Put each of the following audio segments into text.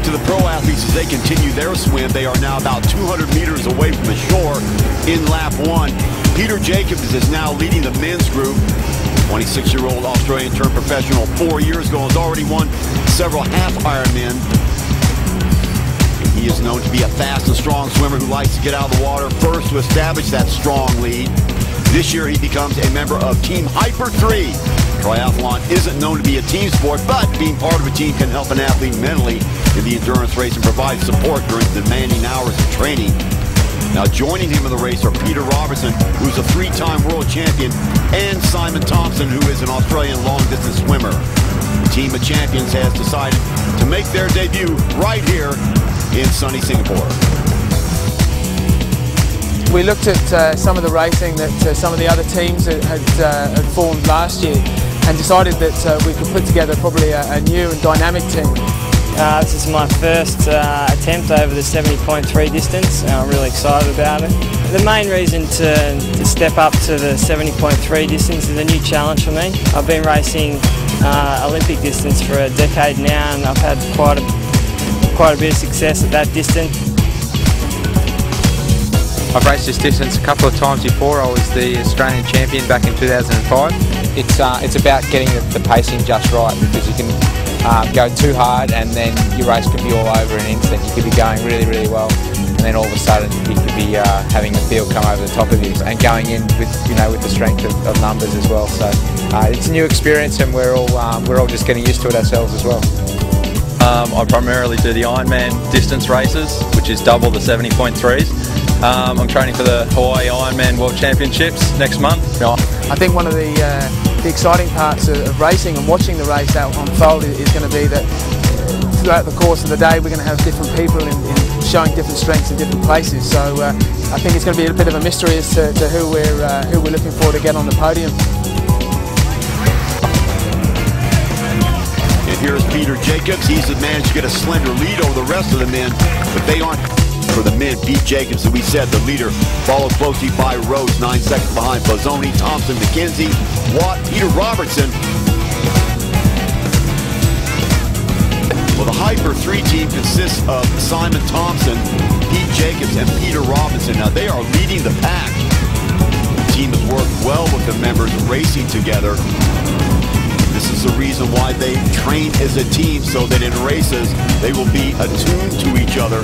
back to the pro athletes as they continue their swim. They are now about 200 meters away from the shore in lap 1. Peter Jacobs is now leading the men's group. 26-year-old Australian turned professional 4 years ago, has already won several half Ironmen. He is known to be a fast and strong swimmer who likes to get out of the water first to establish that strong lead. This year he becomes a member of Team Hyper 3. Triathlon isn't known to be a team sport, but being part of a team can help an athlete mentally in the endurance race and provide support during the demanding hours of training. Now joining him in the race are Peter Robertson, who's a 3-time world champion, and Simon Thompson, who is an Australian long-distance swimmer. The team of champions has decided to make their debut right here in sunny Singapore. We looked at some of the racing that some of the other teams had formed last year and decided that we could put together probably a new and dynamic team. This is my first attempt over the 70.3 distance, and I'm really excited about it. The main reason to step up to the 70.3 distance is a new challenge for me. I've been racing Olympic distance for a decade now, and I've had quite a bit of success at that distance. I've raced this distance a couple of times before. I was the Australian champion back in 2005. It's about getting the pacing just right, because you can go too hard and then your race could be all over in an instant. You could be going really, really well, and then all of a sudden you could be having the field come over the top of you, and going in with with the strength of numbers as well. So it's a new experience, and we're all just getting used to it ourselves as well. I primarily do the Ironman distance races, which is double the 70.3s. I'm training for the Hawaii Ironman World Championships next month. I think one of the exciting parts of racing and watching the race out unfold is going to be that throughout the course of the day we're going to have different people in showing different strengths in different places. So I think it's going to be a bit of a mystery as to who we're looking for to get on the podium. And here's Peter Jacobs. He's managed to get a slender lead over the rest of the men, but they aren't. For the men, Pete Jacobs, as we said, the leader, followed closely by Rhodes, 9 seconds behind Bozzoni, Thompson, McKenzie, Watt, Peter Robertson. Well, the Hyper 3 team consists of Simon Thompson, Pete Jacobs, and Peter Robinson. Now, they are leading the pack. The team has worked well with the members racing together. This is the reason why they train as a team, so that in races, they will be attuned to each other.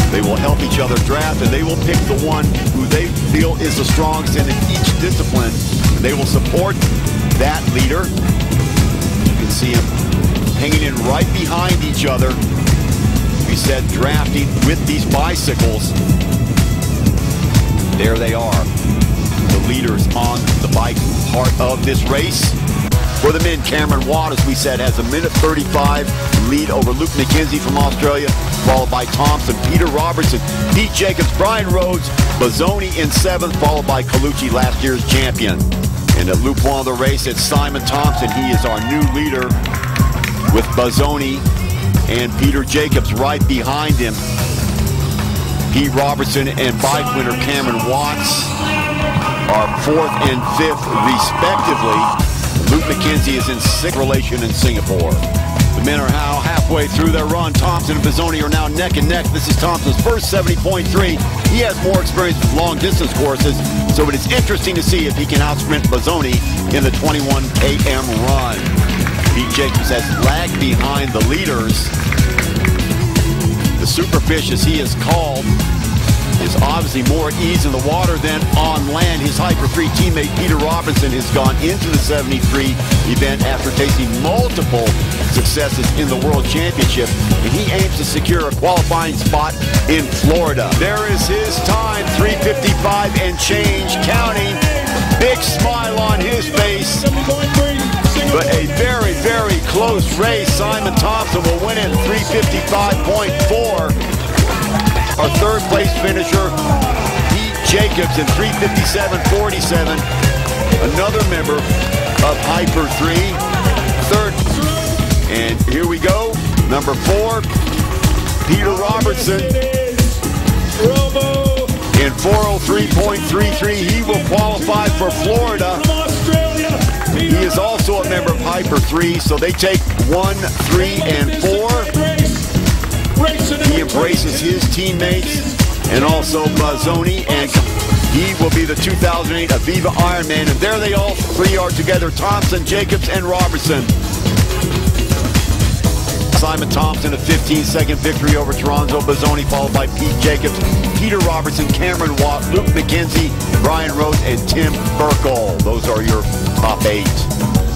They will help each other draft, and they will pick the one who they feel is the strongest in each discipline. And they will support that leader. You can see them hanging in right behind each other. We said drafting with these bicycles. There they are, the leaders on the bike part of this race. For the men, Cameron Watt, as we said, has a minute 35 lead over Luke McKenzie from Australia, followed by Thompson, Peter Robertson, Pete Jacobs, Brian Rhodes, Bozzoni in 7th, followed by Colucci, last year's champion. And at loop 1 of the race, it's Simon Thompson. He is our new leader, with Bozzoni and Peter Jacobs right behind him. Pete Robertson and bike winner Cameron Watts are 4th and 5th, respectively. Luke McKenzie is in 6th relation in Singapore. The men are now halfway through their run. Thompson and Bozzoni are now neck and neck. This is Thompson's first 70.3. He has more experience with long distance courses, so it is interesting to see if he can outsprint Bozzoni in the 21 km run. Pete Jacobs has lagged behind the leaders. The Superfish, as he is called, is obviously more at ease in the water than on land. His Hyper 3 teammate Peter Robinson has gone into the 73 event after tasting multiple successes in the World Championship, and he aims to secure a qualifying spot in Florida. There is his time, 3:55 and change, counting. Big smile on his face. But a very, very close race. Simon Thompson will win it 3:55.4. Our third place finisher, Pete Jacobs, in 3:57.47. Another member of Hyper 3. Third. And here we go. Number 4, Peter Robertson. In 4:03.33, he will qualify for Florida. He is also a member of Hyper 3, so they take 1, 3, and 4. He embraces his teammates and also Bazzoni, and he will be the 2008 Aviva Ironman. And there they all three are together, Thompson, Jacobs, and Robertson. Simon Thompson, a 15-second victory over Toronto Bazzoni, followed by Pete Jacobs, Peter Robertson, Cameron Watt, Luke McKenzie, Brian Rose, and Tim Burkle. Those are your top 8.